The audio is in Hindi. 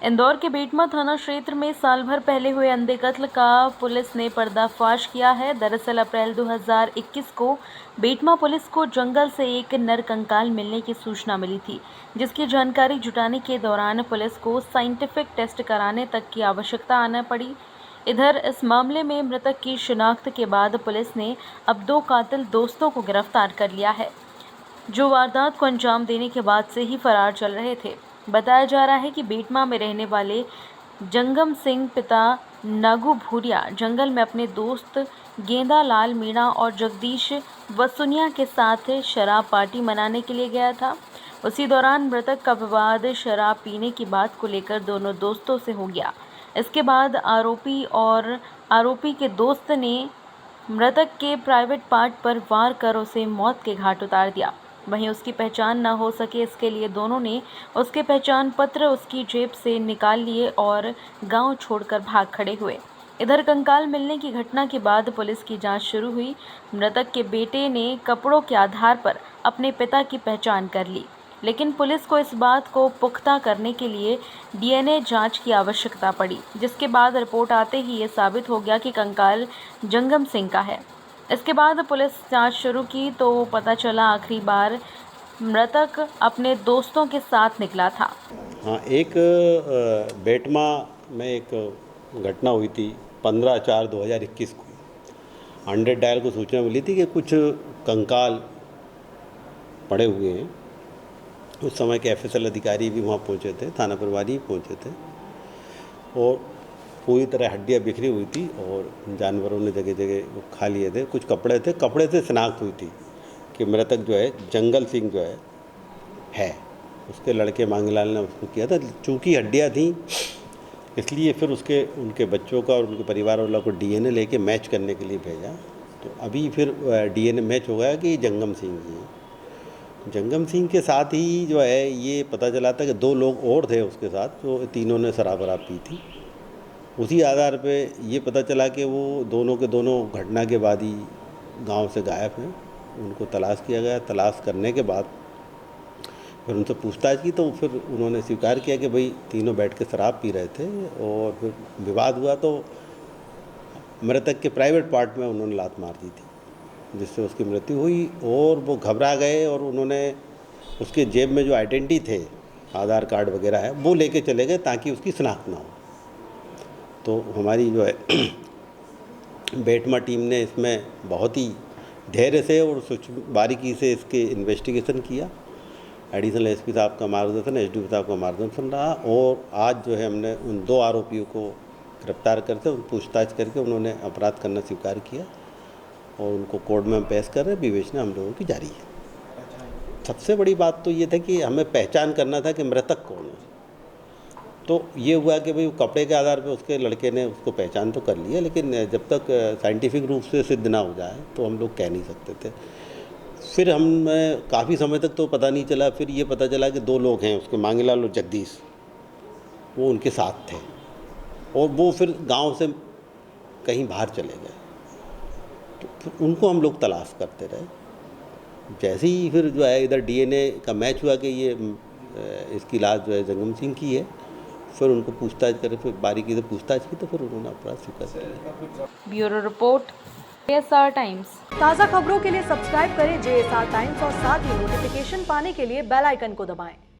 इंदौर के बेटमा थाना क्षेत्र में साल भर पहले हुए अंधे कत्ल का पुलिस ने पर्दाफाश किया है। दरअसल अप्रैल 2021 को बेटमा पुलिस को जंगल से एक नर कंकाल मिलने की सूचना मिली थी, जिसकी जानकारी जुटाने के दौरान पुलिस को साइंटिफिक टेस्ट कराने तक की आवश्यकता आना पड़ी। इधर इस मामले में मृतक की शिनाख्त के बाद पुलिस ने अब 2 कातिल दोस्तों को गिरफ्तार कर लिया है, जो वारदात को अंजाम देने के बाद से ही फरार चल रहे थे। बताया जा रहा है कि बेटमा में रहने वाले जंगम सिंह पिता नागू भूरिया जंगल में अपने दोस्त गेंदा लाल मीणा और जगदीश वसुनिया के साथ शराब पार्टी मनाने के लिए गया था। उसी दौरान मृतक का विवाद शराब पीने की बात को लेकर दोनों दोस्तों से हो गया। इसके बाद आरोपी के दोस्त ने मृतक के प्राइवेट पार्ट पर वार कर उसे मौत के घाट उतार दिया। वहीं उसकी पहचान न हो सके, इसके लिए दोनों ने उसके पहचान पत्र उसकी जेब से निकाल लिए और गांव छोड़कर भाग खड़े हुए। इधर कंकाल मिलने की घटना के बाद पुलिस की जांच शुरू हुई। मृतक के बेटे ने कपड़ों के आधार पर अपने पिता की पहचान कर ली, लेकिन पुलिस को इस बात को पुख्ता करने के लिए डीएनए जांच की आवश्यकता पड़ी, जिसके बाद रिपोर्ट आते ही ये साबित हो गया कि कंकाल जंगम सिंह का है। इसके बाद पुलिस जांच शुरू की तो पता चला आखिरी बार मृतक अपने दोस्तों के साथ निकला था। हाँ, एक बेटमा में एक घटना हुई थी 15/4/2021 को। 100 डायल को सूचना मिली थी कि कुछ कंकाल पड़े हुए हैं। उस समय के एफएसएल अधिकारी भी वहाँ पहुँचे थे, थाना प्रभारी पहुँचे थे और पूरी तरह हड्डियाँ बिखरी हुई थी और जानवरों ने जगह जगह वो खा लिए थे। कुछ कपड़े से शिनाख्त हुई थी कि मृतक जो है जंगल सिंह जो है उसके लड़के मांगीलाल ने उसको किया था। चूँकि हड्डियाँ थी इसलिए फिर उनके बच्चों का और उनके परिवार वालों को डीएनए लेके मैच करने के लिए भेजा। तो अभी फिर डीएनए मैच हो गया कि जंगम सिंह ही है। जंगम सिंह के साथ ही जो है ये पता चला था कि 2 लोग और थे उसके साथ, तो तीनों ने शराब पी थी। उसी आधार पे ये पता चला कि वो दोनों के दोनों घटना के बाद ही गांव से गायब हैं। उनको तलाश किया गया। तलाश करने के बाद फिर उनसे पूछताछ की तो फिर उन्होंने स्वीकार किया कि भाई तीनों बैठ के शराब पी रहे थे और फिर विवाद हुआ तो मृतक के प्राइवेट पार्ट में उन्होंने लात मार दी थी, जिससे उसकी मृत्यु हुई। और वो घबरा गए और उन्होंने उसके जेब में जो आइडेंटिटी थे, आधार कार्ड वगैरह है, वो लेके चले गए ताकि उसकी शिनाख्त ना हो। तो हमारी जो है बेटमा टीम ने इसमें बहुत ही धैर्य से और बारीकी से इसके इन्वेस्टिगेशन किया। एडिशनल एसपी साहब का मार्गदर्शन, एसडीओ साहब का मार्गदर्शन रहा और आज जो है हमने उन 2 आरोपियों को गिरफ्तार करके पूछताछ करके उन्होंने अपराध करना स्वीकार किया और उनको कोर्ट में हम पेश कर रहे हैं। विवेचना हम लोगों की जारी है। सबसे बड़ी बात तो ये था कि हमें पहचान करना था कि मृतक कौन है। तो ये हुआ कि भाई कपड़े के आधार पे उसके लड़के ने उसको पहचान तो कर लिया, लेकिन जब तक साइंटिफिक रूप से सिद्ध ना हो जाए तो हम लोग कह नहीं सकते थे। फिर हमें काफ़ी समय तक तो पता नहीं चला। फिर ये पता चला कि 2 लोग हैं उसके, मांगीलाल और जगदीश, वो उनके साथ थे और वो फिर गांव से कहीं बाहर चले गए। तो फिर उनको हम लोग तलाश करते रहे। जैसे ही फिर जो है इधर डीएनए का मैच हुआ कि ये इसकी लाश जो है जंगम सिंह की है, फिर उनको पूछताछ करें, फिर बारीकी से पूछताछ की तो फिर उन्होंने अपराध स्वीकार किया। Bureau report, JSR times. ताज़ा खबरों के लिए सब्सक्राइब करें JSR टाइम्स और साथ ही नोटिफिकेशन पाने के लिए बेल आइकन को दबाएं।